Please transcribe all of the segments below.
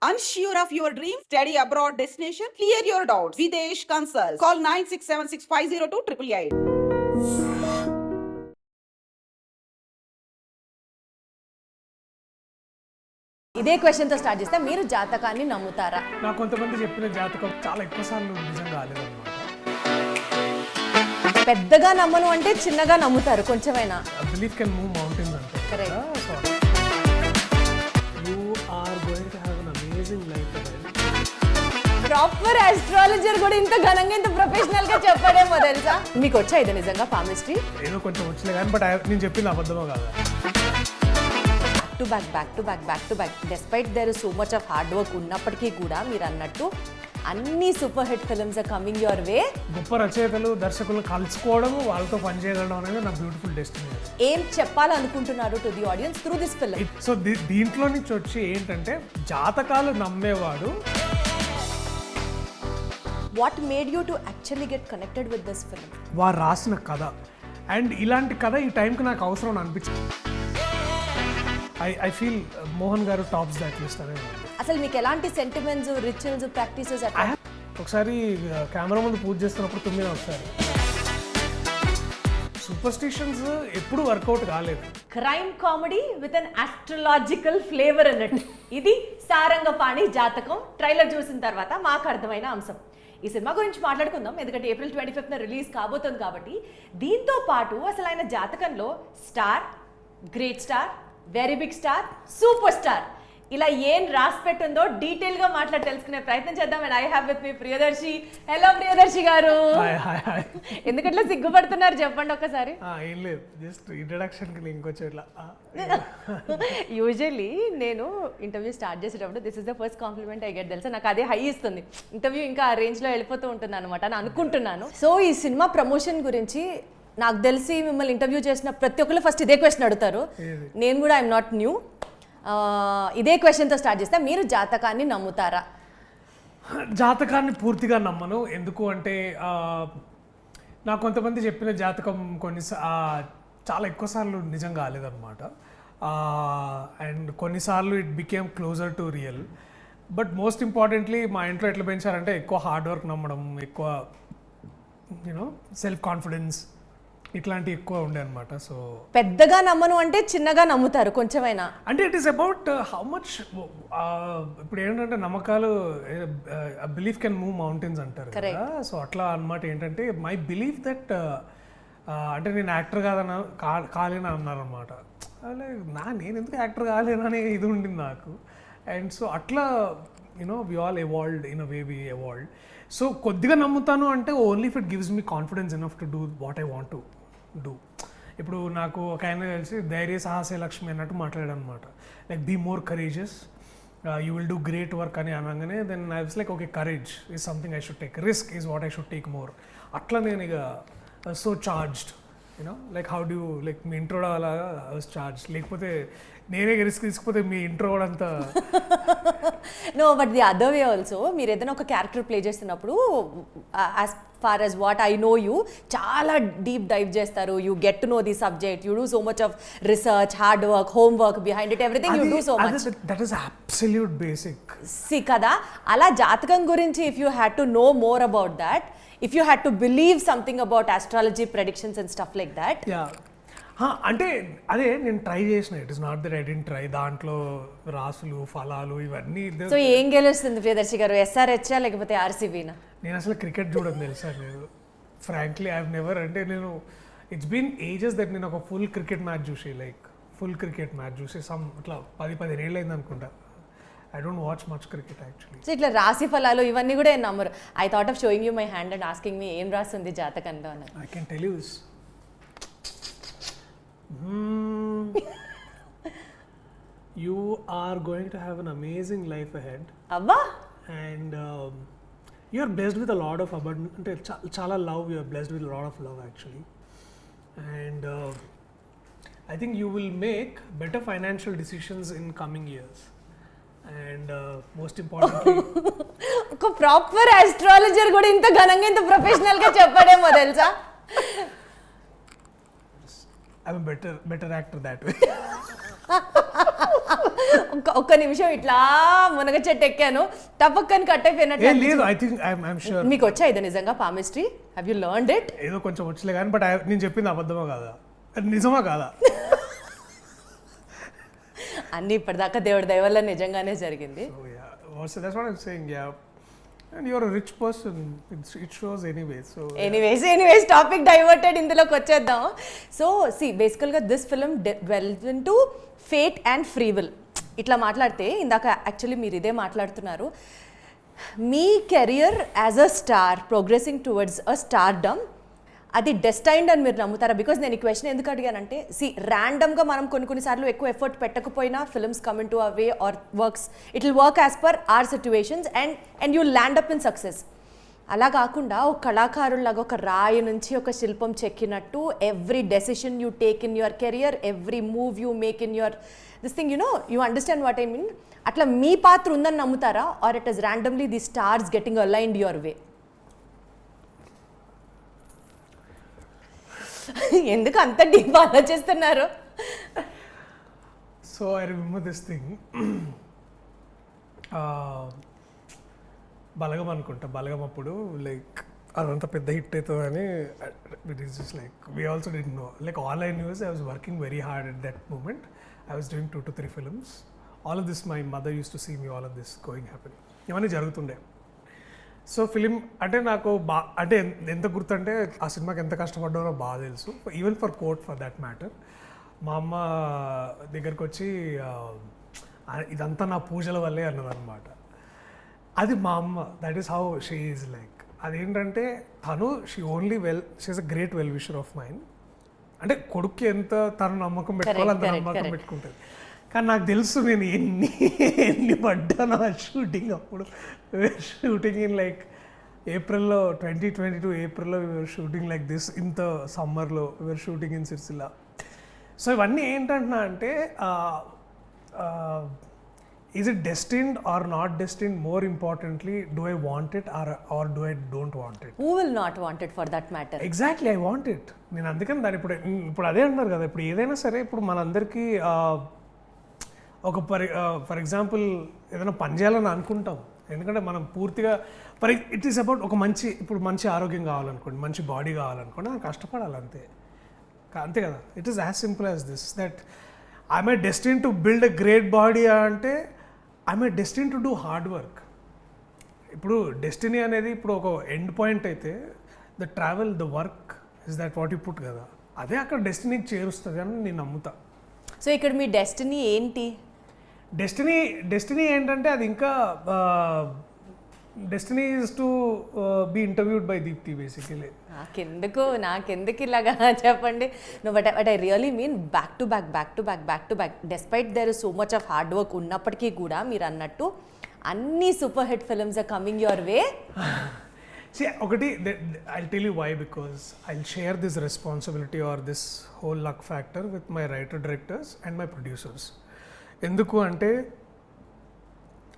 Unsure of your dream? Study abroad destination? Clear your doubts. Videsh Consult. Call 9676502888. ఇదే క్వశ్చన్తో start చేస్తే మీరు జాతకాన్ని నమ్ముతారా? నాకు కొంతమంది చెప్పిన జాతకం చాలా ఎక్కువ సార్లు నిజం కాలేదన్నమాట. పెద్దగా నమ్మను అంటే చిన్నగా నమ్ముతారు కొంచెమైనా. బిలీఫ్ కెన్ మూవ్ మౌంటైన్స్ అంటే. Correct. You are going to have an amazing life ahead. Proper astrologer కూడా ఇంత ఘనంగా ఇంత ప్రొఫెషనల్ గా చెప్పడేమో తెలుసా? మీకు వచ్చా ఇది నిజంగా పామిస్ట్రీ? ఏదో కొంచెం వచ్చినా కానీ బట్ నేను చెప్పింది అబద్ధమో కాదా? back to back despite there is so much of hard work ఉన్నప్పటికీ కూడా మీరు అన్నట్టు అన్ని super hit films are coming your way. గొప్ప రచయితలు దర్శకులు కలుసుకోవడం వాళ్ళతో పనిచేయడం అనేది నా బ్యూటిఫుల్ డెస్టినీ. ఏం చెప్పాలనుకుంటున్నారు to the audience through this film? So దీంట్లో నుంచి వచ్చి ఏంటంటే జాతకాలు నమ్మేవాడు. What made you to actually get connected with this film? వారు రాసిన కథ అండ్ ఇలాంటి కథ ఈ టైంకి నాకు అవసరం అని అనిపించింది. ఐ ఫీల్ మోహన్ గారు టాప్స్ దట్ లిస్ట్ అనేది. అసలు మీకు ఎలాంటి సెంటిమెంట్స్, రిచువల్స్, ప్రాక్టీసెస్? ఒకసారి కెమెరా ముందు పూజ చేస్తున్నప్పుడు తుమ్మిన ఒకసారి. సూపర్స్టిషన్స్ ఎప్పుడు వర్కౌట్ కాలేదు. Crime comedy with an astrological flavour అన్నట్టు ఇది సారంగపాణి జాతకం. ట్రైలర్ చూసిన తర్వాత మాకు అర్థమైన అంశం. ఈ సినిమా గురించి మాట్లాడుకుందాం ఎందుకంటే April 25th రిలీజ్ కాబోతుంది కాబట్టి. దీంతో పాటు అసలు ఆయన జాతకంలో star, great star, very big star, super star ఇలా ఏం రాసి పెట్టుందో డీటెయిల్ గా మాట్లాడి తెలుసుకునే ప్రయత్నం చేద్దాం. And I have with me Priyadarshi. Hello Priyadarshi గారు. ఎందుకట్లా సిగ్గుపడుతున్నారు చెప్పండి ఒకసారి. ఏం లేదు, జస్ట్ ఇంట్రడక్షన్ కి ఇంకొచ్చేట్లా. యూజువల్లీ నేను ఇంటర్వ్యూ స్టార్ట్ చేసేటప్పుడు this is the first compliment I get తెలుసా. నాకు అదే హై ఇస్తుంది. ఇంటర్వ్యూ ఇంకా ఆ రేంజ్ లో వెళ్ళిపోతూ ఉంటుంది అనమాట అని అనుకుంటున్నాను. సో ఈ సినిమా ప్రమోషన్ గురించి నాకు తెలిసి మిమ్మల్ని ఇంటర్వ్యూ చేసిన ప్రతి ఒక్కరు ఫస్ట్ ఇదే క్వశ్చన్ అడుగుతారు. నేను కూడా ఐఎమ్ నాట్ న్యూ. ఇదే క్వశ్చన్తో స్టార్ట్ చేస్తే మీరు జాతకాన్ని నమ్ముతారా? జాతకాన్ని పూర్తిగా నమ్మను. ఎందుకు అంటే నాకు కొంతమంది చెప్పిన జాతకం చాలా ఎక్కువ సార్లు నిజం కాలేదన్నమాట. అండ్ కొన్నిసార్లు it became closer to real. But most importantly మా ఇంట్లో ఎట్లా పెంచారంటే ఎక్కువ హార్డ్ వర్క్ నమ్మడం, ఎక్కువ సెల్ఫ్ కాన్ఫిడెన్స్ ఇట్లాంటివి ఎక్కువ ఉండే అనమాట. సో పెద్దగా నమ్మను అంటే చిన్నగా నమ్ముతారు కొంచెమైనా. అంటే it is about how much. ఇప్పుడు ఏంటంటే నమ్మకాలు, బిలీఫ్ కెన్ మూవ్ మౌంటైన్స్ అంటారు కదా. సో అట్లా అనమాట. ఏంటంటే మై బిలీఫ్ దట్ అంటే నేను యాక్టర్ కాలేనా అన్నారనమాట. నేను ఎందుకు యాక్టర్ కాలేననే ఇది ఉండింది నాకు. అండ్ సో అట్లా we all evolved in a way we evolved. So కొద్దిగా నమ్ముతాను అంటే only if it gives me confidence enough to do what I want to do. ఇప్పుడు నాకు ఒక ఆయన తెలిసి ధైర్య సాహసే లక్ష్మి అన్నట్టు మాట్లాడాడు అనమాట. Like be more courageous, you will do great work అని అనగానే then I was like okay, courage is something I should take, risk is what I should take more. అట్లా నేను ఇక so charged like how do like మీ intro అలాగా I was charge. లేకపోతే నేనే risk తీసుకుపోతే మీ ఇంట్రో కూడా అంతా. No but the other way also. మీరు ఏదైనా ఒక క్యారెక్టర్ ప్లే చేస్తున్నప్పుడు as far as what I know you చాలా డీప్ డైవ్ చేస్తారు. You get to know the subject, you do so much of research, hard work, home work behind it, everything you do so much. That is absolute basic. సి కదా, అలా జాతకం గురించి if you had to know more about that, if you had to believe something about astrology predictions and stuff like that. అంటే అదే నేను try చేసిన. It is not that I didn't try. దాంట్లో రాసులు, ఫలాలు ఇవన్నీ. సో ఏం గెలుస్తుంది ప్రియదర్శి గారు, SRH లేకపోతే RCBనా? నేను అసలు క్రికెట్ చూడడం తెలుసా. నేను ఫ్రాంక్లీ ఐ హావ్ నెవర్, అంటే నేను ఇట్స్ బీన్ ఏజెస్ దట్ నేను ఒక ఫుల్ క్రికెట్ మ్యాచ్ చూసి, లైక్ ఫుల్ క్రికెట్ మ్యాచ్ చూసి ఇట్లా 10-15 ఏళ్ళు అయింది అనుకుంటా. I don't watch much cricket actually. So ఇట్లా రాశి ఫలాలు ఇవన్నీ కూడా ఏం నమ్మరు. I thought of showing you my hand and asking me ఏం రాస్తుంది జాతకంలో అని. I can tell you this. You are going to have an amazing life ahead. అబ్బా. And you are blessed with a lot of abundance. అంటే చాలా love. You are blessed with a lot of love actually. And I think you will make better financial decisions in coming years. And most importantly, ఒక proper astrologer కూడా ఇంత ఘనంగా ఇంత professional గా చెప్పడేమో తెలుసా. I'm a better actor that way. ఒక్క నిమిషం ఇట్లా మునగ చెట్టు ఎక్కాను, టపక్కని కట్ అయిపోయినట్టు లేదు, ఐ థింక్ ఐఎమ్ షూర్ మీకు వచ్చా ఇది నిజంగా palmistry? Have you learned it? ఏదో కొంచెం వచ్చలే కానీ, బట్ నేను చెప్పింది అబద్ధమా కాదా, అది నిజమా కాదా? అన్ని ఇప్పటిదాకా దేవుడి దయ వల్ల నిజంగానే జరిగింది. So that's what I'm saying, yeah. And you're a rich person, it shows anyway. So anyways topic diverted, ఇందులోకి వచ్చేద్దాం. సో బేసికల్గా this film delves into fate and free will. ఇట్లా మాట్లాడితే ఇందాక యాక్చువల్లీ మీరు ఇదే మాట్లాడుతున్నారు, మీ career as a star progressing towards a stardom అది డెస్టైన్డ్ అని మీరు నమ్ముతారా? బికాజ్ నేను ఈ క్వశ్చన్ ఎందుకు అడిగానంటే, ర్యాండమ్గా మనం కొన్నిసార్లు ఎక్కువ ఎఫర్ట్ పెట్టకపోయినా films come in to a way or works, it will work as per or situations and you land up in success. అలా కాకుండా ఒక కళాకారులాగా ఒక రాయి నుంచి ఒక శిల్పం చెక్కినట్టు every decision you take in your career, every move you make in your this thing, you understand what I mean? అట్లా మీ పాత్ర ఉందని నమ్ముతారా, or it is randomly the stars getting aligned your వే? ఎందుకు అంత డీప్ ఆలోచిస్తున్నారు? So I remember this thing. బలగం అనుకుంటా, బలగం అప్పుడు లైక్ అదంతా పెద్ద హిట్ అవుతుందని it is just like we also didn't know, like all I news I was working very hard at that moment. I was doing 2 to 3 films. All of this my mother used to see me all of this going happening, ఇవన్నీ జరుగుతుండే. So film అంటే నాకు అంటే ఎంత గుర్తుంటే ఆ సినిమాకి ఎంత కష్టపడ్డానో బాగా తెలుసు, even for court for that matter. మా అమ్మ దగ్గరకు వచ్చి ఇదంతా నా పూజల వల్లే అన్నదన్నమాట. అది మా అమ్మ, that is how she is like. అదేంటంటే తను she is a great well wisher of mind. అంటే కొడుక్కి ఎంత తను నమ్మకం పెట్టుకోవాలి అంత నమ్మకం పెట్టుకుంటుంది. కానీ నాకు తెలుసు నేను ఎన్ని పడ్డాను ఆ షూటింగ్ అప్పుడు. షూటింగ్ ఇన్ లైక్ ఏప్రిల్లో 2022 ఏప్రిల్లో వీఆర్ షూటింగ్ లైక్ దిస్, ఇంత సమ్మర్లో we're shooting in Sircilla. So ఇవన్నీ ఏంటంటున్నా అంటే is it destined or not destined, more importantly do I want it or do I don't want it? Who will not want it for that matter? Exactly, I want it. నేను అందుకని దాన్ని ఇప్పుడు అదే అంటున్నారు కదా, ఇప్పుడు ఏదైనా సరే ఇప్పుడు మనందరికీ ఒక ఫర్ ఎగ్జాంపుల్ ఏదైనా పని చేయాలని అనుకుంటాం, ఎందుకంటే మనం పూర్తిగా ఇట్ ఈస్ అబౌట్ ఒక మంచి ఆరోగ్యం కావాలనుకోండి, మంచి బాడీ కావాలనుకోండి, మనం కష్టపడాలి అంతే కదా. It is as simple as this, that I'm a destine to build a great body అంటే I'm a destine to do hard work. ఇప్పుడు డెస్టినీ అనేది ఇప్పుడు ఒక ఎండ్ పాయింట్ అయితే the travel the work is that what you put కదా, అదే అక్కడ డెస్టినీకి చేరుస్తుంది అని నేను నమ్ముతా. సో ఇక్కడ మీ డెస్టినీ ఏంటి? డెస్టినీ ఏంటంటే అది ఇంకా destiny is to be interviewed by Deepthi basically. నాకెందుకు ఇలాగా చెప్పండి. No but I really mean back to back despite there is so much of hard work ఉన్నప్పటికీ కూడా మీరు అన్నట్టు అన్ని super hit films are coming your way. ఒకటి I'll tell you why, because I'll share this responsibility or this whole luck factor with my writer directors and my producers. ఎందుకు అంటే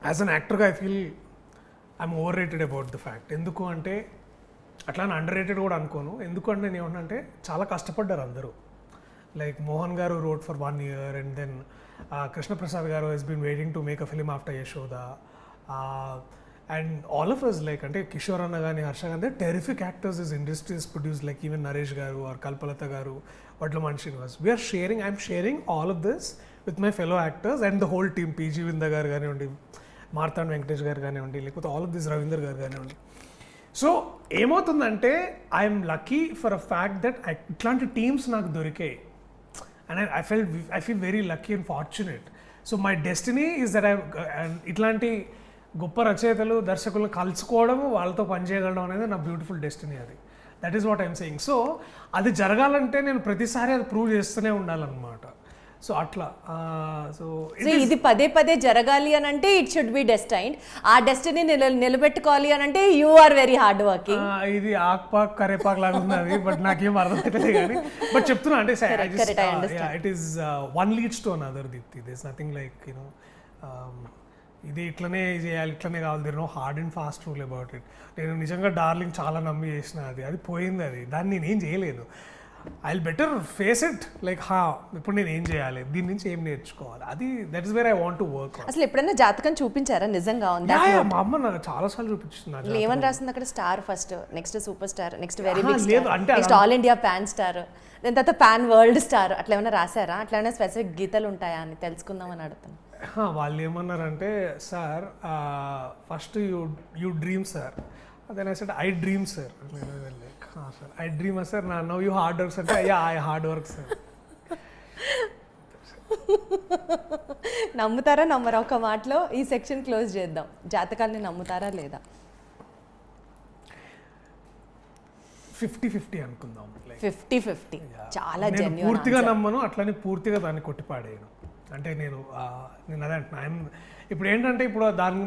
as an యాక్టర్గా I feel I'm over rated about the fact. ఎందుకు అంటే అట్లా under rated కూడా అనుకోను. ఎందుకంటే నేను ఏమంటే చాలా కష్టపడ్డారు అందరూ. లైక్ మోహన్ గారు wrote for 1 year and then Krishnaprasad గారు has been waiting to make a film after Yashoda. And all of us, like అంటే కిషోర్ అన్న కానీ హర్ష కానీ, terrific actors is industries produce, like even Naresh garu or Kalpalatha garu, Vadlaman Srinivas. We're sharing, I'm sharing all of this with my fellow actors and the whole team. PG Vinda garu కానివ్వండి, మార్తాండ్ వెంకటేష్ గారు కానివ్వండి, లేకపోతే all of this Ravinder గారు కానివ్వండి. సో ఏమవుతుందంటే I'm lucky for a fact that ఇట్లాంటి teams నాకు దొరికాయి. And I feel very lucky and fortunate. So my destiny is that ఇట్లాంటి గొప్ప రచయితలు దర్శకులు కలుసుకోవడం, వాళ్ళతో పనిచేయగలడం అనేది నా బ్యూటిఫుల్ డెస్టినీ. అది that is what I'm saying. So అది జరగాలంటే నేను ప్రతిసారి అది ప్రూవ్ చేస్తూనే ఉండాలన్నమాట. సో అట్లా సో ఇది పదే జరగాలి అని అంటే ఇట్ షుడ్ బి డెస్టైన్డ్. ఆ డెస్టినీ నిలబెట్టుకోవాలి అని అంటే you are very hard working. ఇది ఆక్పాక్ కరేపాక్ లాగా ఉన్నది, బట్ నాకేం అర్థం అవుతలేదు కానీ బట్ చెప్తున్నా అంటే it is one leads to another. Deepthi, this nothing like you know ఇది ఇట్లనే చేయాలి, ఇట్లనే కావాలి, there no hard and fast rule about it. నేను నిజంగా డార్లింగ్ చాలా నమ్మి చేసిన, అది పోయింది. దాన్ని నేనేం చేయలేను. I better face it like ఇప్పుడు నేను ఏం చేయాలి, దీని నుంచి ఏం నేర్చుకోవాలి, అది that is where I want to work. అసలు ఎప్పుడైనా జాతకం చూపించారా నిజంగా ఉందా? మా అమ్మ నాకు చాలా సార్లు చూపించింది. ఏమని రాసింది అక్కడ? Star first, next super star, next very big లేదు స్టార్, అంటే next all India pan star, దాని తర్వాత పాన్ వరల్డ్ స్టార్, అట్లా ఏమైనా రాశారా? అట్లా ఏమైనా స్పెసిఫిక్ గీతలు ఉంటాయా అని తెలుసుకుందామని అడుగుతాను. వాళ్ళు ఏమన్నారంటే, sir first you dream sir, then I said I dream sir. Sir I dream sir, now you hard work అంటే అయ్యా ఐ హార్డ్ వర్క్ సార్. నమ్ముతారా నమ్మరా? ఒక మాటలో ఈ సెక్షన్ క్లోజ్ చేద్దాం. జాతకాల్ని నమ్ముతారా లేదా? 50-50 అనుకుందాం. 50-50 చాలా నేను జెన్యూన్. పూర్తిగా నమ్మను, అట్లని పూర్తిగా దాన్ని కొట్టిపాడేయను. అంటే నేను అదే అంటున్నా. ఇప్పుడు ఏంటంటే ఇప్పుడు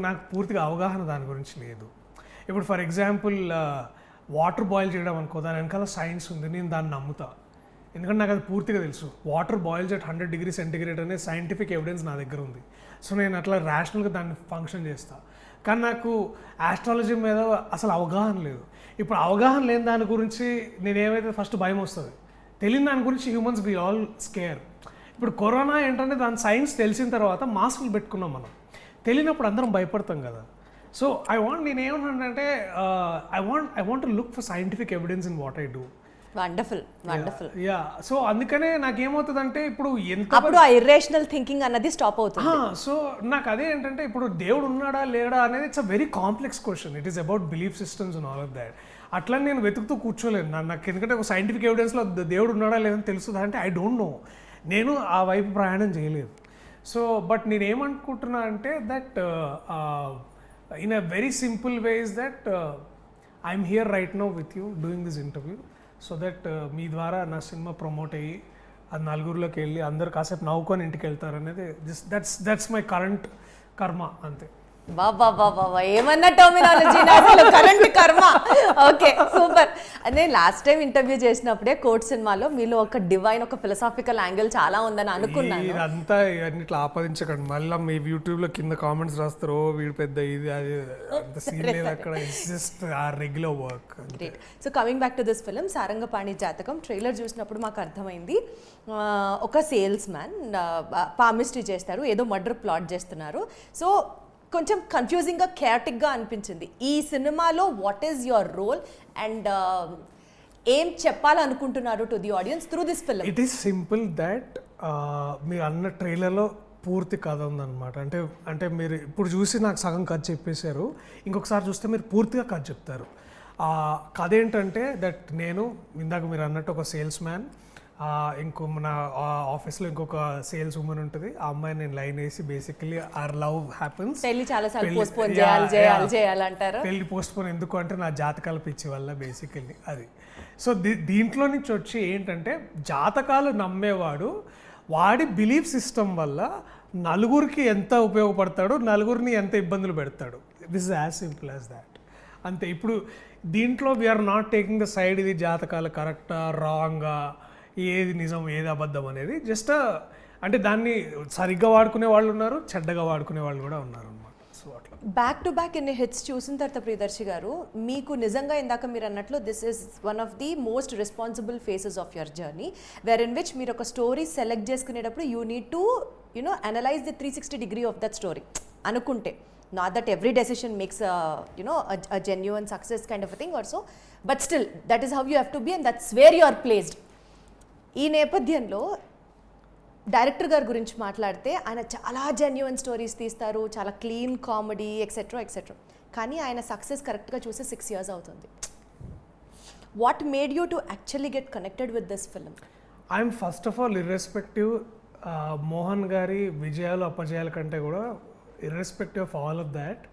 నాకు పూర్తిగా అవగాహన దాని గురించి లేదు. ఇప్పుడు ఫర్ ఎగ్జాంపుల్ వాటర్ బాయిల్ చేయడం అనుకో, దాని వెనకాల సైన్స్ ఉంది, నేను దాన్ని నమ్ముతా. ఎందుకంటే నాకు అది పూర్తిగా తెలుసు. Water boils at 100 degrees Celsius అనే సైంటిఫిక్ ఎవిడెన్స్ నా దగ్గర ఉంది. సో నేను అట్లా ర్యాషనల్గా దాన్ని ఫంక్షన్ చేస్తాను. కానీ నాకు ఆస్ట్రాలజీ మీద అసలు అవగాహన లేదు. ఇప్పుడు అవగాహన లేని దాని గురించి నేనేమైతే ఫస్ట్ భయం వస్తుంది. తెలియని దాని గురించి హ్యూమన్స్ వి ఆల్ స్కేర్. ఇప్పుడు కరోనా ఏంటంటే దాని సైన్స్ తెలిసిన తర్వాత మాస్కులు పెట్టుకున్నాం మనం. తెలియనప్పుడు అందరం భయపడతాం కదా. సో నేనేమన్నానంటే I want to look for scientific evidence in what I do. Wonderful wonderful. Yeah, so అందుకనే నాకేమవుతుందంటే ఇప్పుడు అప్పుడు ఆ ఇర్రేషనల్ థింకింగ్ అన్నది స్టాప్ అవుతుంది. సో నాకు అదే ఏంటంటే ఇప్పుడు దేవుడు ఉన్నాడా లేడా అనేది it's a very complex question. It is about belief systems and all of that. అట్లా నేను వెతుకుతూ కూర్చోలేను. నాకు ఎందుకంటే ఒక సైంటిఫిక్ ఎవిడెన్స్లో దేవుడు ఉన్నాడా లేదని తెలుస్తుందా అంటే ఐ డోంట్ నో. నేను ఆ వైపు ప్రయాణం చేయలేదు. సో బట్ నేనేమనుకుంటున్నా అంటే that in a very simple way is that I'm here right now with you doing this interview, so that మీ ద్వారా నా సినిమా ప్రమోట్ అయ్యి అది నలుగురిలోకి వెళ్ళి అందరు కాసేపు నవ్వుకొని ఇంటికి వెళ్తారు అనేది దట్స్ మై కరెంట్ కర్మ అంతే. బాబా ఏమన్నా టర్మినాలజీ అసలు కరెంట్ కర్మ. Okay super. అదే లాస్ట్ టైం ఇంటర్వ్యూ చేసినప్పుడే కోర్ట్ సినిమాలో మీలో ఒక డివైన్, ఒక ఫిలసాఫికల్ యాంగిల్ చాలా ఉందని అనుకున్నాను. ఇదంతా ఇవన్నీ ఇట్లా ఆపాదించకండి. మళ్ళీ మీ యూట్యూబ్లో కింద కామెంట్స్ రాస్తారు, వీడు పెద్ద ఇది అది అంత సీన్ లేదు అక్కడ. ఇట్స్ జస్ట్ ఆ regular work. Great. So coming back to this film Sarangapani జాతకం, ట్రైలర్ చూసినప్పుడు మాకు అర్థమైంది ఒక సేల్స్ మ్యాన్ పామిస్ట్రీ చేస్తారు, ఏదో మర్డర్ ప్లాట్ చేస్తున్నారు. సో కొంచెం కన్ఫ్యూజింగ్గా క్యాటిక్గా అనిపించింది. ఈ సినిమాలో what is your role and ఏం చెప్పాలనుకుంటున్నారు to the audience through this film? It is simple that మీరు అన్న ట్రైలర్లో పూర్తి కథ ఉందన్నమాట. అంటే మీరు ఇప్పుడు చూసి నాకు సగం కథ చెప్పేశారు, ఇంకొకసారి చూస్తే మీరు పూర్తిగా కథ చెప్తారు. కథ ఏంటంటే దట్ నేను ఇందాక మీరు అన్నట్టు ఒక సేల్స్ మ్యాన్, ఇంకో మన ఆఫీస్లో ఇంకొక సేల్స్ ఉమెన్ ఉంటుంది. ఆ అమ్మాయి నేను లైన్ వేసి బేసికలీ ఆర్ లవ్ హ్యాపెన్స్. పెళ్లి పోస్ట్ పోన్ ఎందుకు అంటే నా జాతకాల పిచ్చి వల్ల బేసికలీ అది. సో దీంట్లో నుంచి వచ్చి ఏంటంటే జాతకాలు నమ్మేవాడు వాడి బిలీఫ్ సిస్టమ్ వల్ల నలుగురికి ఎంత ఉపయోగపడతాడు, నలుగురిని ఎంత ఇబ్బందులు పెడతాడు. This is as simple as that అంతే. ఇప్పుడు దీంట్లో we're not taking the side ఇది జాతకాలు కరెక్టా రాంగా, ఏది నిజం ఏది అబద్ధం అనేది. జస్ట్ అంటే దాన్ని సరిగ్గా వాడుకునే వాళ్ళు ఉన్నారు, చెడ్డగా వాడుకునే వాళ్ళు కూడా ఉన్నారు అనమాట. సో అట్లా బ్యాక్ టు బ్యాక్ ఇన్ని హిట్స్ చూసిన తర్వాత ప్రియదర్శి గారు, మీకు నిజంగా ఇందాక మీరు అన్నట్లు this is one of the most responsible phases of your journey, where in which మీరు ఒక స్టోరీ సెలెక్ట్ చేసుకునేటప్పుడు you need to analyse the 360 degree of that story అనుకుంటే. Not that every decision makes a genuine success kind of a thing or so, but still that is how you have to be and that's where you are placed. ఈ నేపథ్యంలో director గారి గురించి మాట్లాడితే ఆయన చాలా genuine stories తీస్తారు, చాలా clean comedy etcetera. కానీ ఆయన సక్సెస్ కరెక్ట్గా చూసి 6 years అవుతుంది. What made you to actually get connected with this film? I'm first of all irrespective Mohan గారి విజయాలు అపజయాల కంటే కూడా irrespective of all of that,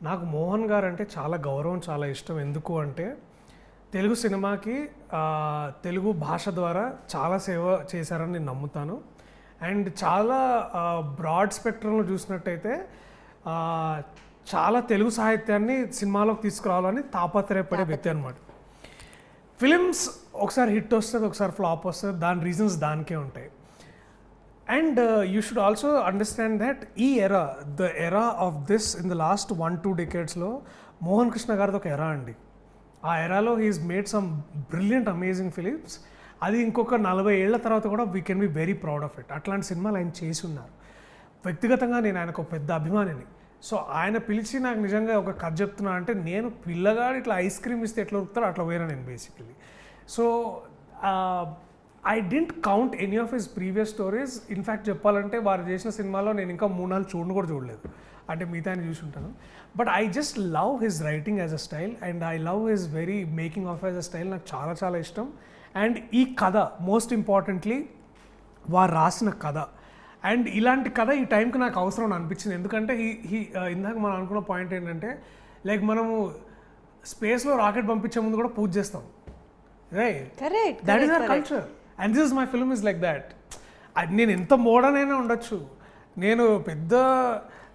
నాకు మోహన్ గారు అంటే చాలా గౌరవం, చాలా ఇష్టం. ఎందుకు అంటే తెలుగు సినిమాకి తెలుగు భాష ద్వారా చాలా సేవ చేశారని నేను నమ్ముతాను. అండ్ చాలా బ్రాడ్ స్పెక్ట్రంలో చూసినట్టయితే చాలా తెలుగు సాహిత్యాన్ని సినిమాలోకి తీసుకురావాలని తాపత్రయపడే వ్యక్తి అనమాట. ఫిలిమ్స్ ఒకసారి హిట్ వస్తుంది, ఒకసారి ఫ్లాప్ వస్తుంది, దాని రీజన్స్ దానికే ఉంటాయి. And you should also understand that ఈ the era of this in the last 1-2 decadesలో మోహన్ కృష్ణ గారిది ఒక ఎరా అండి. ఆ ఎరాలో he's made some brilliant amazing films. అది ఇంకొక 40 ఏళ్ల తర్వాత కూడా we can be very proud of it. అట్లాంటి సినిమాలు ఆయన చేసి ఉన్నారు. వ్యక్తిగతంగా నేను ఆయనకు ఒక పెద్ద అభిమానిని. సో ఆయన పిలిచి నాకు నిజంగా ఒక కథ చెప్తున్నా అంటే నేను పిల్లగాడు ఇట్లా ఐస్ క్రీమ్ ఇస్తే ఎట్లా ఉరుకుతారో అట్లా పోయినా నేను basically. So I didn't count any of his previous stories. In fact చెప్పాలంటే వారు చేసిన సినిమాలో నేను ఇంకా 3-4 చూడలేదు, అంటే మిగతా అని చూసి ఉంటాను. But I just love his writing as a style and I love his very making of as a style. నాకు చాలా చాలా ఇష్టం. అండ్ ఈ కథ మోస్ట్ ఇంపార్టెంట్లీ వారు రాసిన కథ, అండ్ ఇలాంటి కథ ఈ టైంకి నాకు అవసరం అనిపించింది. ఎందుకంటే ఇందాక మనం అనుకున్న పాయింట్ ఏంటంటే లైక్ మనము స్పేస్లో రాకెట్ పంపించే ముందు కూడా పూజ చేస్తాం, right? Correct. That is our culture and this is my film is like that. నేను ఎంత మోడర్న్ అయినా ఉండొచ్చు, నేను పెద్ద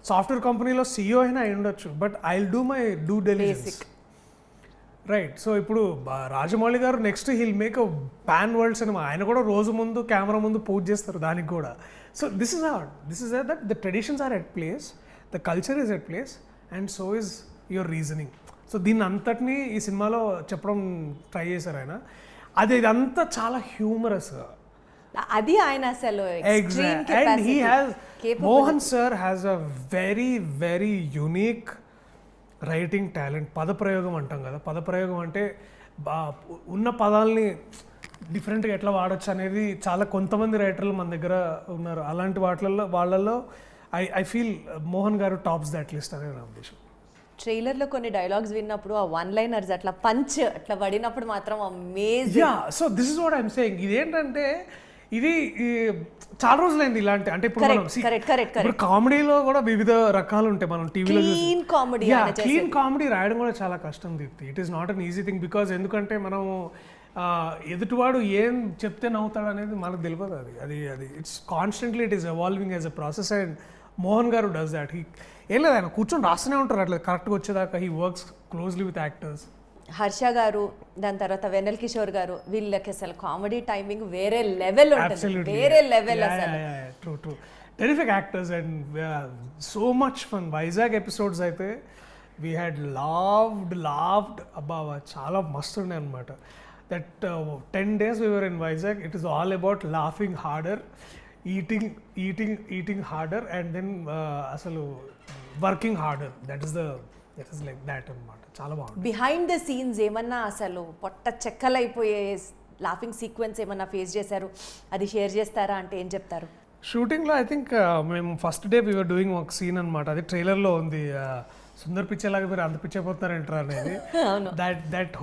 సాఫ్ట్వేర్ కంపెనీలో CEO అయినా అయి ఉండొచ్చు, but I will do my do diligence, right? So ఇప్పుడు రాజమౌళి గారు next heal make a pan world cinema. ఆయన కూడా రోజు ముందు కెమెరా ముందు పూజ చేస్తారు దానికి కూడా. So this is that the traditions are at place, the culture is at place and so is your reasoning. So దీన్ని అంతటినీ ఈ సినిమాలో చెప్పడం ట్రై చేశారు ఆయన. ఇదంతా చాలా హ్యూమరస్గా. అది ఆయన అసలు and he has, Mohan sir has a very very unique writing talent. పదప్రయోగం అంటాం కదా, పదప్రయోగం అంటే ఉన్న పదాలని డిఫరెంట్గా ఎట్లా వాడచ్చు అనేది చాలా కొంతమంది రైటర్లు మన దగ్గర ఉన్నారు. అలాంటి వాళ్ళల్లో ఐ ఫీల్ మోహన్ గారు టాప్స్ దట్ లిస్ట్ అనేది నా ఉద్దేశం. ట్రైలర్లో కొన్ని డైలాగ్స్ విన్నప్పుడు ఆ వన్ లైనర్స్ అట్లా పంచ్ అట్లా పడినప్పుడు మాత్రం amazing. Yeah, so this is what I'm saying. ఇదేంటంటే ఇది చాలా రోజులైంది ఇలాంటి, అంటే ఇప్పుడు మనం ఇప్పుడు కామెడీలో కూడా వివిధ రకాలు ఉంటాయి. మనం టీవీలో క్లీన్ కామెడీ రాయడం కూడా చాలా కష్టం Deepthi. It is not an easy thing because ఎందుకంటే మనం ఎదుటివాడు ఏం చెప్తే నవ్వుతాడు అనేది మనకు తెలియదు. అది it's constantly it is evolving as a process and Mohan గారు డస్ దాట్. ఏం లేదు, ఆయన కూర్చొని రాస్తూనే ఉంటారు అట్లా కరెక్ట్గా వచ్చేదాకా. He works closely with actors. Harsha గారు, దాని తర్వాత వెన్నెల కిషోర్ గారు, వీళ్ళకి అసలు కామెడీ టైమింగ్ వేరే లెవెల్ ఉంటుంది, వేరే లెవెల్ అసలు. True terrific actors and so much fun. Vizag episodes అయితే వీ హ్యాడ్ లావ్డ్ అబ్బా, చాలా మస్తు ఉండే అనమాట. That 10 days we were in Vizag, it is all about laughing harder, eating harder and then అసలు working harder. That is like that అనమాట. చాలా బాగుంది. బిహైండ్ ద సీన్స్ ఏమన్నా అసలు పొట్ట చెక్కలైపోయే లాఫింగ్ సీక్వెన్స్ ఏమన్నా ఫేస్ చేశారు, అది షేర్ చేస్తారా అంటే ఏం చెప్తారు? షూటింగ్లో ఐ థింక్ మేము ఫస్ట్ డే వీఆర్ డూయింగ్ ఒక సీన్ అనమాట, అది ట్రైలర్లో ఉంది. సుందర్ పిచ్చేలాగా మీరు అంత పిచ్చైపోతున్నారంటారా అనేది. That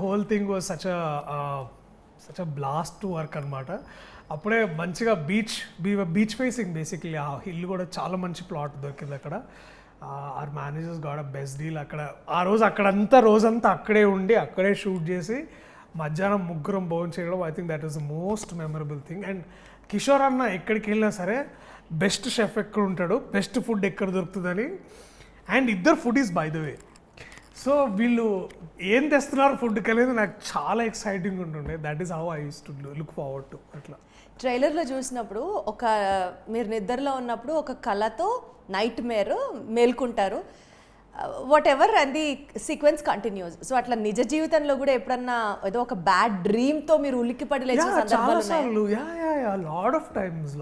whole thing was such a blast to work అనమాట. అప్పుడే మంచిగా బీచ్ ఫేసింగ్ బేసిక్లీ. ఆ హిల్ కూడా చాలా మంచి ప్లాట్ దొరికింది అక్కడ. Our managers got a best deal అక్కడ. ఆ రోజు రోజంతా అక్కడే ఉండి అక్కడే షూట్ చేసి మధ్యాహ్నం ముగ్గురం భోజనం చేయడం, I think that is the most memorable thing. And Kishore అన్న ఎక్కడికి వెళ్ళినా సరే బెస్ట్ షెఫ్ ఎక్కడ ఉంటాడు, బెస్ట్ ఫుడ్ ఎక్కడ దొరుకుతుందని. అండ్ ఇద్దరు foodies by the way. So వీళ్ళు ఏం తెస్తున్నారు ఫుడ్కి అనేది నాకు చాలా ఎక్సైటింగ్ ఉంటుండే. That is how I use to look forward to. అట్లా ట్రైలర్లో చూసినప్పుడు మీరు నిద్రలో ఉన్నప్పుడు ఒక కళతో నైట్ మేల్కుంటారు, వాట్ ఎవర్, అది సీక్వెన్స్ కంటిన్యూస్. సో అట్లా నిజ జీవితంలో కూడా ఎప్పుడన్నా ఏదో ఒక బ్యాడ్ డ్రీమ్తో మీరు ఉలిక్కిపడి లేచిన సందర్భాలు ఉన్నాయా? Lot of times.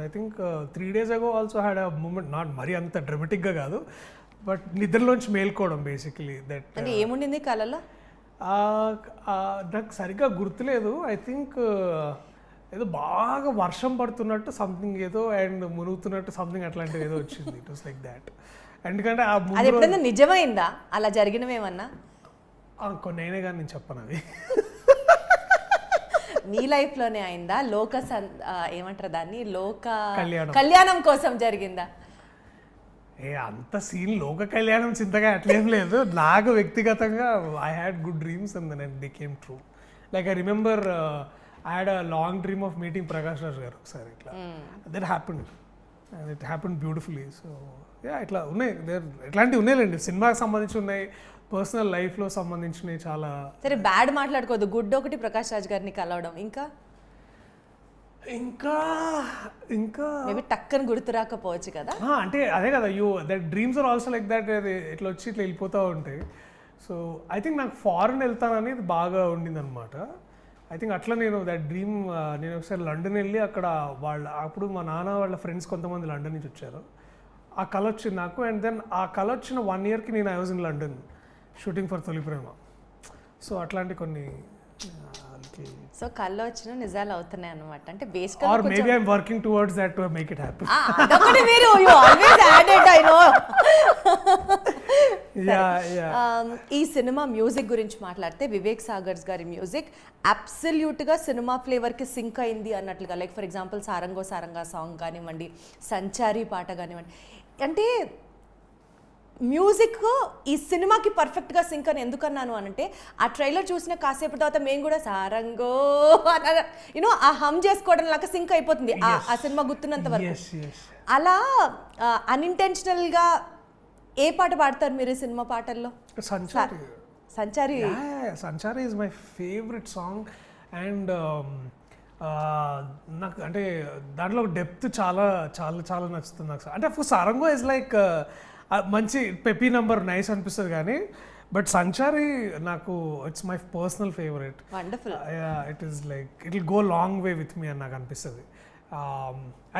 I think 3 days ago also had a moment, not మరీ అంత డ్రమాటిక్గా కాదు, బట్ నిద్రలోంచి మేల్కోవడం బేసికలీ. దట్ అంటే ఏముండింది కళలో? నాకు సరిగ్గా గుర్తులేదు. ఐ థింక్ ఏదో బాగా వర్షం పడుతున్నట్టు సంథింగ్ ఏదో అండ్ మునుగుతున్నట్టు సంథింగ్ అట్లాంటిది ఏదో వచ్చింది. It was like that. ఎందుకంటే అది ఎప్పుడైనా నిజమైందా అలా జరిగినవేమన్నా? కొన్ని అయినా కానీ నేను చెప్పను అవి. మీ లైఫ్లోనే అయిందా? ఏమంటారు దాన్ని, కళ్యాణం కోసం జరిగిందా? అంత సీన్ లోక కళ్యాణం చింతగా అట్లేం లేదు. నాకు వ్యక్తిగతంగా I had good dreams and then it became true. Like I remember I had a long dream of meeting Prakash Raj garu ఒకసారి. ఇట్లా that happened and it happened beautifully. So ఇట్లా ఉన్నాయి, ఇట్లాంటివి ఉన్నాయిలేండి. సినిమాకి సంబంధించి ఉన్నాయి, పర్సనల్ లైఫ్లో సంబంధించినవి చాలా. సరే, బ్యాడ్ మాట్లాడుకోవద్దు. గుడ్ ఒకటి ప్రకాష్ రాజ్ గారిని కలవడం, ఇంకా మేబీ టక్కని గుర్తు రాకపోవచ్చు కదా. అంటే అదే కదా, that dreams are also like that. ఇట్లా వచ్చి ఇట్లా వెళ్ళిపోతూ ఉంటాయి. సో ఐ థింక్ నాకు ఫారెన్ వెళ్తాననేది బాగా ఉండింది అనమాట. ఐ థింక్ అట్లా నేను దట్ డ్రీమ్ నేను ఒకసారి లండన్ వెళ్ళి అక్కడ అప్పుడు మా నాన్న వాళ్ళ ఫ్రెండ్స్ కొంతమంది లండన్ నుంచి వచ్చారు. ఆ కళ వచ్చింది నాకు. అండ్ దెన్ ఆ కళ వచ్చిన 1 yearకి నేను I was in London shooting for తొలి ప్రేమ. సో అట్లాంటి కొన్ని సో కళ్ళు వచ్చిన నిజాలు అవుతున్నాయి అనమాట. అంటే or maybe I'm working towards that to make it happy. మీరు you always added I know. ఈ సినిమా మ్యూజిక్ గురించి మాట్లాడితే వివేక్ సాగర్స్ గారి మ్యూజిక్ అబ్సల్యూట్గా సినిమా ఫ్లేవర్కి సింక్ అయింది అన్నట్లుగా. Like for example Sarango Saranga song కానివ్వండి, సంచారి పాట కానివ్వండి. అంటే మ్యూజిక్ ఈ సినిమాకి పర్ఫెక్ట్గా సింక్ అని ఎందుకన్నాను అనంటే ఆ ట్రైలర్ చూసిన కాసేపు తర్వాత మేము కూడా సారంగో యూనో ఆ హమ్ చేసుకోవడం లాగా సింక్ అయిపోతుంది ఆ సినిమా గుర్తున్నంత వరకు. అలా అన్ఇంటెన్షనల్గా ఏ పాట పాడతారు మీరు ఈ సినిమా పాటల్లో? Sanchari. Sanchari is my favourite song. And నాకు అంటే దాంట్లో డెప్త్ చాలా చాలా చాలా నచ్చుతుంది నాకు. అంటే అఫ్కోర్స్ సారంగో ఇస్ లైక్ మంచి పెపీ నంబర్ నైస్ అనిపిస్తుంది కానీ బట్ సంచారి నాకు it's my personal favourite. Wonderful. It is like it will go long way with me అని నాకు అనిపిస్తుంది.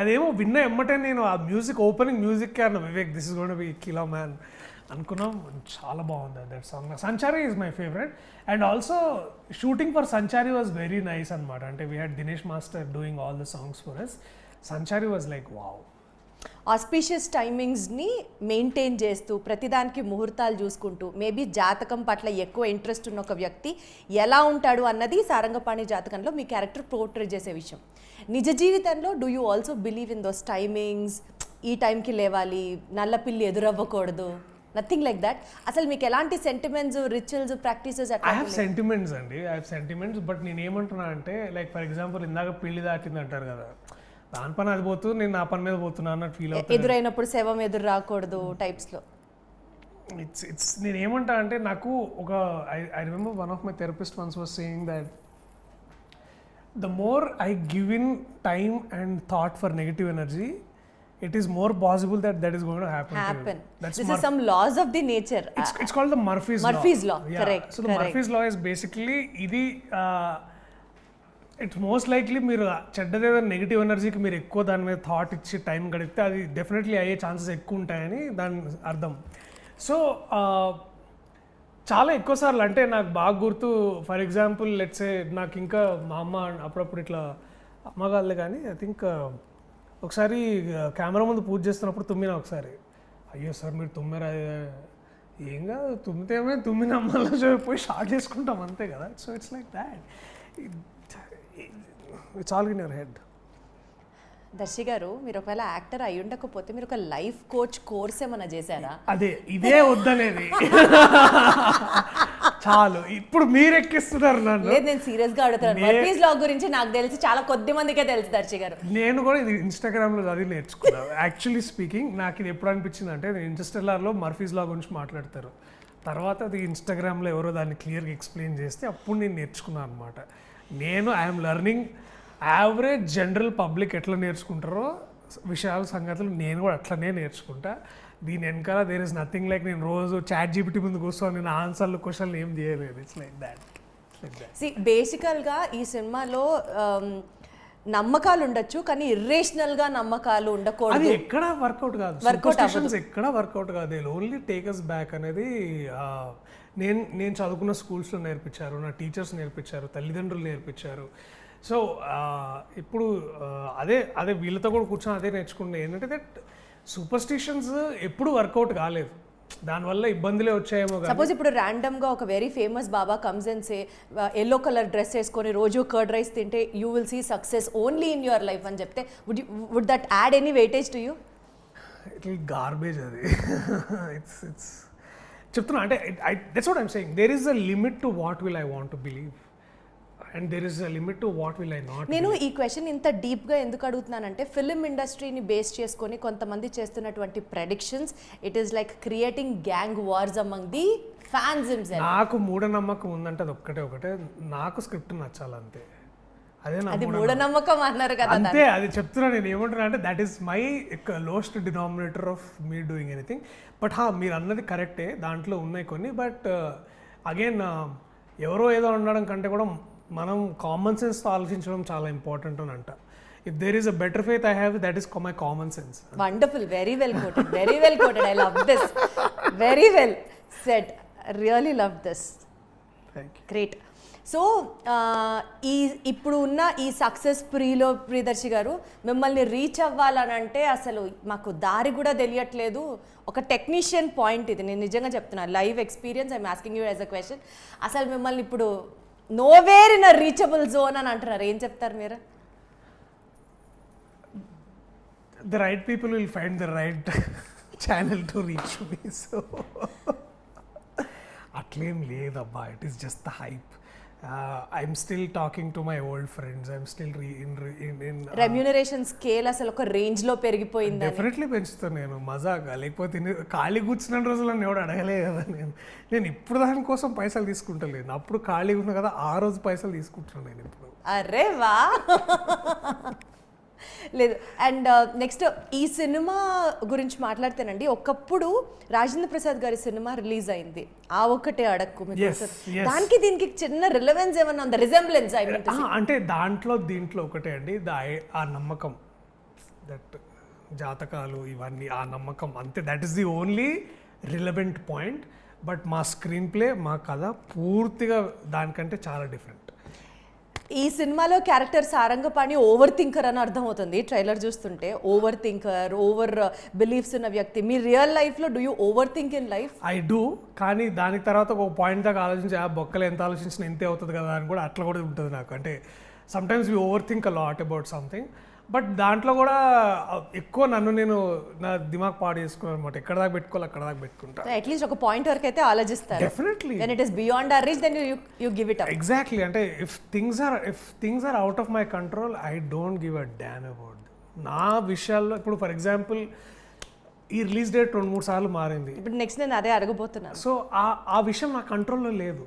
అదేమో విన్న ఎమ్మటే నేను ఆ మ్యూజిక్ ఓపెనింగ్ మ్యూజిక్ అన్న Vivek this is gonna be kilo man అనుకున్నాం. చాలా బాగుంది that song. Sanchari is my favourite. And also shooting for Sanchari was very nice అనమాట. అంటే we had Dinesh master doing all the songs for us. Sanchari was like wow. Auspicious టైమింగ్స్ని maintain చేస్తూ ప్రతిదానికి ముహూర్తాలు చూసుకుంటూ మేబీ జాతకం పట్ల ఎక్కువ ఇంట్రెస్ట్ ఉన్న ఒక వ్యక్తి ఎలా ఉంటాడు అన్నది సారంగపాణి జాతకంలో మీ క్యారెక్టర్ పోర్ట్రేట్ చేసే విషయం. నిజ జీవితంలో do you also believe in those timings? ఈ టైంకి లేవాలి, నల్లపిల్లి ఎదురవ్వకూడదు, నథింగ్ లైక్ దట్. అసలు మీకు ఎలాంటి sentiments, rituals, practices? I have sentiments అండి, ఐ హావ్ సెంటిమెంట్స్. బట్ నేను ఏమంటున్నా అంటే లైక్ ఫర్ ఎగ్జాంపుల్ ఇందాక పిల్లి దాటింది అంటారు కదా, దాని పని అది పోతూ నేను నా పని మీద పోతున్నా అన్నట్టు ఫీల్ అవుతుంది. ఎదురైనప్పుడు శవం ఎదురు రాకూడదు టైప్స్లో. ఇట్స్ నేను ఏమంటా అంటే నాకు ఒక I remember one of my therapist once was saying that the more I give in time and thought for negative energy, it is more possible that is going to happen. This is some laws of the nature. It's called the Murphy's law. Yeah. Correct. So the Murphy's law is basically ఇది it's most likely మీరు చెడ్డదేదో negative ఎనర్జీకి మీరు ఎక్కువ దాని మీద thought ఇచ్చి time గడిపితే అది డెఫినెట్లీ అయ్యే ఛాన్సెస్ ఎక్కువ ఉంటాయని దాని అర్థం. సో చాలా ఎక్కువసార్లు అంటే నాకు బాగా గుర్తు, ఫర్ ఎగ్జాంపుల్ లెట్సే నాకు ఇంకా మా అమ్మ అప్పుడప్పుడు ఇట్లా అమ్మ కాదులే కానీ ఐ థింక్ ఒకసారి కెమెరా ముందు పూజ చేస్తున్నప్పుడు తుమ్మినా ఒకసారి. అయ్యో సార్ మీరు తుమ్మారా? ఏం కాదు, తుమ్మితే తుమ్మిన అమ్మలో పోయి షార్ట్ చేసుకుంటాం అంతే కదా. So it's like that, it's all in your head. Darshi garu, మీరు ఒకవేళ యాక్టర్ అయి ఉండకపోతే మీరు ఒక లైఫ్ కోచ్ కోర్స్ ఏమైనా చేశారా? అదే ఇదే వద్దనేది చాలు. ఇప్పుడు మీరు ఎక్కిస్తున్నారు నన్ను. లేదు, నేను సీరియస్ గా అడుగుతాను. మర్ఫీస్ లా గురించి నాకు తెలిసి చాలా కొద్ది మందికే తెలుసు దర్శి గారు. నేను కూడా ఇది ఇన్స్టాగ్రామ్ లో చదివి నేర్చుకున్నాను. యాక్చువల్లీ స్పీకింగ్ నాకు ఇది ఎప్పుడు అనిపించింది అంటే ఇంటర్స్టెల్లార్ లో మర్ఫీస్ లా గురించి మాట్లాడతారు, తర్వాత అది ఇన్స్టాగ్రామ్లో ఎవరో దాన్ని క్లియర్గా ఎక్స్ప్లెయిన్ చేస్తే అప్పుడు నేను నేర్చుకున్నాను అనమాట. నేను I'm learning average general public ఎట్లా నేర్చుకుంటారో విషయాలు సంగతులు నేను కూడా అట్లనే నేర్చుకుంటా. దీని వెనకాల దేర్ ఇస్ నథింగ్ లైక్ నేను రోజు చాట్ జీపీటీ ముందు కూర్చొని నేను ఆన్సర్లు క్వశ్చన్లు ఏం చేయలేదు. It's like that. బేసికల్గా ఈ సినిమాలో నమ్మకాలు ఉండొచ్చు కానీ ఇర్రేషనల్గా నమ్మకాలు ఉండకూడదు. అది ఎక్కడ వర్కౌట్ కాదు, సూపర్స్టిషన్స్ ఎక్కడ వర్కౌట్ కాదు. They only take us back అనేది నేను చదువుకున్న స్కూల్స్లో నేర్పించారు, నా టీచర్స్ నేర్పించారు, తల్లిదండ్రులు నేర్పించారు. సో ఇప్పుడు అదే వీళ్ళతో కూడా కూర్చొని అదే నేర్చుకున్నాను. ఏంటంటే దట్ సూపర్స్టిషన్స్ ఎప్పుడు వర్కౌట్ కాలేదు, దానివల్ల ఇబ్బందులే వచ్చాయేమో. సపోజ్ ఇప్పుడు ర్యాండమ్ గా ఒక very famous baba comes and say yellow colour dress వేసుకొని రోజు కర్డ్ రైస్ తింటే you will see success only in your life అని చెప్తే would that add any weightage to you? It will garbage అది. ఇట్స్ చెప్తున్నా అంటే that's what I'm saying. There is a limit to what will I want to believe and there is a limit to what will I not. నేను ఈ question ఇంత డీప్గా ఎందుకు అడుగుతున్నానంటే film ఇండస్ట్రీని base చేసుకొని కొంతమంది చేస్తున్నటువంటి predictions it is like creating gang wars among the fans himself. నాకు మూఢనమ్మకం ఉందంటే అది ఒకటే నాకు స్క్రిప్ట్ నచ్చాలి అంతే. అది మూఢనమ్మకం అన్నారు కదా, అంతే. అది చెప్తున్నా నేను ఏమంటున్నా అంటే that is my lowest denominator of me doing anything. But మీరు అన్నది కరెక్టే, దాంట్లో ఉన్నాయి కొన్ని. బట్ అగైన్ ఎవరో ఏదో ఉండడం కంటే కూడా మనం కామన్ సెన్స్తో ఆలోచించడం చాలా ఇంపార్టెంట్ అని అంట. If there is a better faith I have, that is my common sense. Wonderful, very well quoted, very well quoted. I love this, very well said, really love this. Great. So ఇప్పుడు ఉన్న ఈ success ప్రీలో Priyadarshi గారు మిమ్మల్ని reach అవ్వాలని అంటే అసలు మాకు దారి కూడా తెలియట్లేదు. ఒక టెక్నీషియన్ పాయింట్ ఇది, నేను నిజంగా చెప్తున్నాను, live experience. I'm asking you as a question. అసలు మిమ్మల్ని ఇప్పుడు nowhere in a reachable zone అని అంటున్నారు, ఏం చెప్తారు మీరు? The right people will find the right channel to reach me. So అట్లేం లేదబ్బా, it is just the hype. I'm still talking to my old friends. I'm still in remuneration scale అసలు ఒక range లో పెరిగిపోయింది. డెఫినెట్లీ పెంచుతాను నేను, మజాగా. లేకపోతే ఖాళీ కూర్చున్న రోజులు నన్ను ఎవడు అడగలే కదా. నేను ఇప్పుడు దానికోసం పైసలు తీసుకుంటలేను. అప్పుడు ఖాళీగా ఉన్నా కదా, ఆ రోజు పైసలు తీసుకుంటున్నాను నేను ఇప్పుడు. అరే వా. లేదు. అండ్ నెక్స్ట్ ఈ సినిమా గురించి మాట్లాడితేనండి, ఒకప్పుడు రాజేంద్ర ప్రసాద్ గారి సినిమా రిలీజ్ అయింది, ఆ ఒక్కటే అడక్కు. దానికి దీనికి చిన్న రిలవెన్స్ ఏమన్నా ఉందా, రిజెంబ్లెన్స్? అంటే దీంట్లో ఒకటే అండి, ఆ నమ్మకం, దట్ జాతకాలు ఇవన్నీ, ఆ నమ్మకం అంతే. That is the only relevant point. But మా స్క్రీన్ ప్లే, మా కథ పూర్తిగా దానికంటే చాలా డిఫరెంట్. ఈ సినిమాలో క్యారెక్టర్ సారంగపాణి ఓవర్ థింకర్ అని అర్థమవుతుంది ట్రైలర్ చూస్తుంటే. ఓవర్ థింకర్, ఓవర్ బిలీఫ్స్ ఉన్న వ్యక్తి. మీ రియల్ లైఫ్లో do you over think in life? I do. కానీ దానికి తర్వాత ఒక పాయింట్ దాకా ఆలోచించి, ఆ బొక్కలు ఎంత ఆలోచించినా ఎంతే అవుతుంది కదా అని కూడా అట్లా కూడా ఉంటుంది నాకు. అంటే sometimes we over think a lot about something. But దాంట్లో కూడా ఎక్కువ నేను నా దిమాగ్ పాడు చేసుకున్నాను అనమాట. ఎక్కడ దాకా పెట్టుకోవాలి అక్కడ దాకా పెట్టుకుంటా. అట్లీస్ట్ ఒక పాయింట్ వరకు అయితే ఆలోచిస్తారు. Definitely. When it is beyond our reach, then you give it up. Exactly. అంటే if things are out of my control, I don't give a damn about. నా విషయాల్లో ఇప్పుడు ఫర్ ఎగ్జాంపుల్ ఈ రిలీజ్ డేట్ 2-3 సార్లు మారింది. ఇప్పుడు నెక్స్ట్ నేను అదే అడగబోతున్నాను. సో ఆ విషయం నా కంట్రోల్లో లేదు.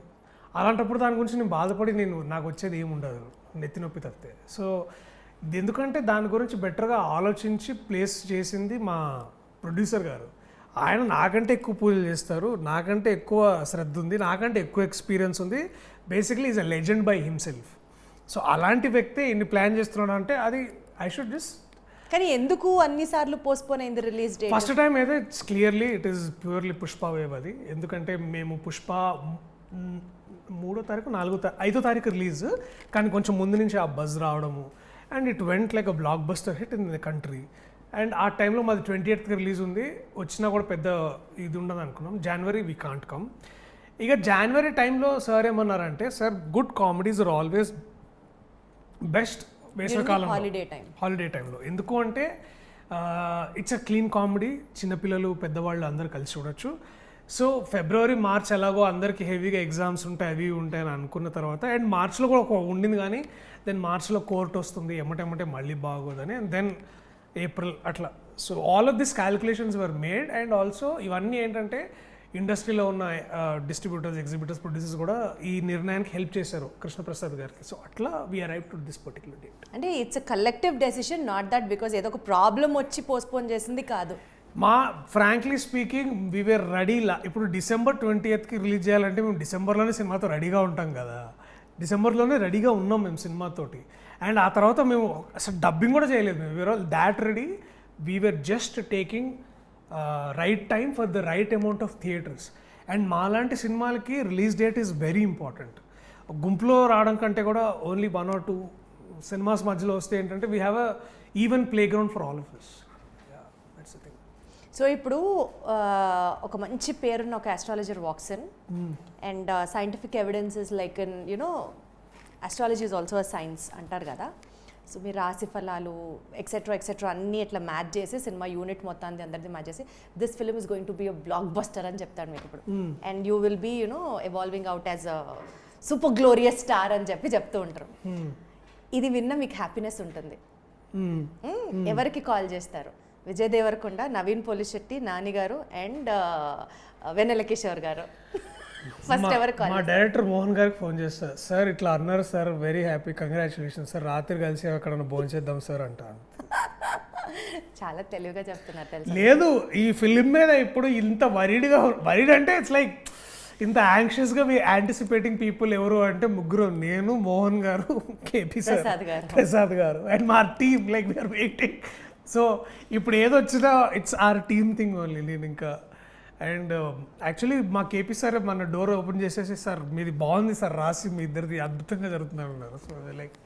అలాంటప్పుడు దాని గురించి నేను బాధపడి నాకు వచ్చేది ఏమి ఉండదు, నెత్తి నొప్పి తప్పితే. సో ఎందుకంటే దాని గురించి బెటర్గా ఆలోచించి ప్లేస్ చేసింది మా ప్రొడ్యూసర్ గారు. ఆయన నాకంటే ఎక్కువ పూజలు చేస్తారు, నాకంటే ఎక్కువ శ్రద్ధ ఉంది, నాకంటే ఎక్కువ ఎక్స్పీరియన్స్ ఉంది. Basically is a legend by himself. So అలాంటి వ్యక్తి ఇన్ని ప్లాన్ చేస్తున్నాడు అంటే అది ఐ షుడ్ జస్ట్. కానీ ఎందుకు అన్నిసార్లు పోస్ట్పోన్ అయింది రిలీజ్ డేట్? ఫస్ట్ టైం అయితే it's clearly it is purely Pushpa wave అది. ఎందుకంటే మేము పుష్ప 3వ తారీఖు 5వ తారీఖు రిలీజ్, కానీ కొంచెం ముందు నుంచి ఆ బజ్ రావడము, and it went like a block buster hit in the country. And ఆ టైంలో మాది 28th రిలీజ్ ఉంది, వచ్చినా కూడా పెద్ద ఇది ఉండదు అనుకున్నాం. January we can't come. ఇక జనవరి టైంలో సార్ ఏమన్నారంటే, sir good comedies are always best వేసవికాలం, హాలిడే టైంలో. ఎందుకు అంటే ఇట్స్ అ క్లీన్ కామెడీ, చిన్నపిల్లలు పెద్దవాళ్ళు అందరూ కలిసి చూడొచ్చు. సో ఫిబ్రవరి మార్చ్ ఎలాగో అందరికీ హెవీగా ఎగ్జామ్స్ ఉంటాయి, అవి ఉంటాయి అని అనుకున్న తర్వాత, అండ్ మార్చ్లో కూడా ఒక ఉండింది, కానీ దెన్ మార్చ్లో కోర్ట్ వస్తుంది, ఎమ్మటెమ్మటే మళ్ళీ బాగోదని, అండ్ దెన్ ఏప్రిల్ అట్లా. So all of this calculations were made. And also ఇవన్నీ ఏంటంటే ఇండస్ట్రీలో ఉన్న డిస్ట్రిబ్యూటర్స్, ఎగ్జిబిటర్స్, ప్రొడ్యూసర్స్ కూడా ఈ నిర్ణయానికి హెల్ప్ చేశారు కృష్ణప్రసాద్ గారికి. సో అట్లా we arrive to this particular date. అంటే it's a collective decision, not that because ఏదో ఒక ప్రాబ్లం వచ్చి పోస్ట్పోన్ చేసింది కాదు. Frankly speaking we were ready. ఇప్పుడు December 20th రిలీజ్ చేయాలంటే మేము డిసెంబర్లోనే సినిమాతో రెడీగా ఉంటాం కదా. డిసెంబర్లోనే రెడీగా ఉన్నాం మేము సినిమాతోటి. అండ్ ఆ తర్వాత మేము అసలు డబ్బింగ్ కూడా చేయలేదు. మేము we're all that ready. We were just taking right time for the right amount of theatres. And మాలాంటి సినిమాలకి release date is very important. గుంపులో రావడం కంటే కూడా ఓన్లీ 1 or 2 సినిమాస్ మధ్యలో వస్తే ఏంటంటే we have a even play ground for all of us. So ఇప్పుడు ఒక మంచి పేరున్న ఒక astrologer walks in, and scientific evidence is like in you know astrology is also a science అంటారు కదా. సో మీరు రాశి ఫలాలు ఎక్సెట్రా అన్నీ ఇట్లా మ్యాచ్ చేసి సినిమా యూనిట్ మొత్తాన్ని అందరిది మ్యాచ్ చేసి this film is going to be a blockbuster అని చెప్తాడు మీకు ఇప్పుడు. And you will be you know evolving out as a super glorious star అని చెప్తూ ఉంటారు. ఇది విన్న మీకు హ్యాపీనెస్ ఉంటుంది. ఎవరికి కాల్ చేస్తారు? విజయ్ దేవరకొండ, నవీన్ పోలిశెట్టి, నాని గారు అండ్ వెన్నెల కిషోర్ గారు. ఫస్ట్ ఎవరు కాల్? మా డైరెక్టర్ మోహన్ గారికి ఫోన్ చేస్తారు. సార్ ఇట్లా అన్నారు sir, very happy, congratulation sir, రాత్రి కలిసి ఎక్కడన్నా భోజనం చేద్దాం సార్ అంటాను. చాలా తెలివిగా చెప్తున్నారు తెలుసు. లేదు, ఈ ఫిలిం మీద ఇప్పుడు ఇంత వరీడ్ అంటే ఇట్స్ లైక్ ఇంత యాంగ్షియస్గా మీ యాంటిసిపేటింగ్ పీపుల్ ఎవరు అంటే ముగ్గురు, నేను, మోహన్ గారు, KP sir, Prasad garu and మా team. Like we're waiting. So ఇప్పుడు ఏదొచ్చినా it's our team thing only. నేను ఇంకా అండ్ యాక్చువల్లీ మా కేపీ సార్ మన డోర్ ఓపెన్ చేసేసి, సార్ మీది బాగుంది సార్ రాసి, మీ ఇద్దరిది అద్భుతంగా జరుగుతున్నారు అన్నారు. So like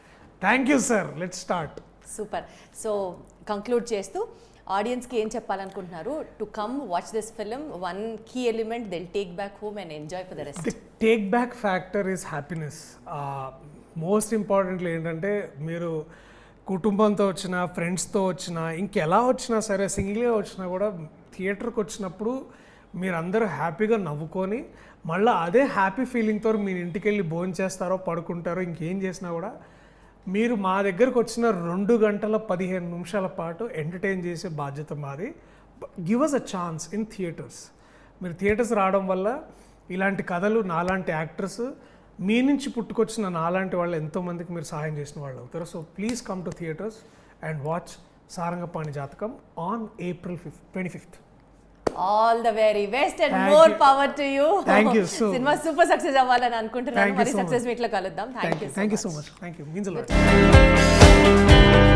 thank you sir, let's start. Super. So conclude చేస్తూ ఆడియన్స్కి ఏం చెప్పాలనుకుంటున్నారు? To come watch this film, one key element they'll take back home and enjoy for the rest. The take back factor is happiness. Most importantly ఏంటంటే మీరు కుటుంబంతో వచ్చినా, ఫ్రెండ్స్తో వచ్చినా, ఇంకెలా వచ్చినా సరే, సింగిల్గా వచ్చినా కూడా థియేటర్కి వచ్చినప్పుడు మీరందరూ హ్యాపీగా నవ్వుకొని మళ్ళీ అదే హ్యాపీ ఫీలింగ్తో మీరు ఇంటికి వెళ్ళి భోజనం చేస్తారో, పడుకుంటారో, ఇంకేం చేసినా కూడా మీరు మా దగ్గరకు వచ్చిన 2 గంటల 15 నిమిషాల పాటు ఎంటర్టైన్ చేసే బాధ్యత మాది. Give us a chance in theatres. మీరు థియేటర్స్ రావడం వల్ల ఇలాంటి కథలు, నాలాంటి యాక్టర్స్, మీ నుంచి పుట్టుకొచ్చిన నాలాంటి వాళ్ళు ఎంతోమందికి మీరు సహాయం చేసిన వాళ్ళు అవుతారు. So please come to theatres and watch Sarangapani Jathakam on April 25th. All the very best and more power to you. Thank you. So సినిమా సూపర్ సక్సెస్ అవ్వాలని అనుకుంటున్నాను. మరి సక్సెస్ మీట్లో కలుద్దాం. Thank you so much. Thank you. Means a lot.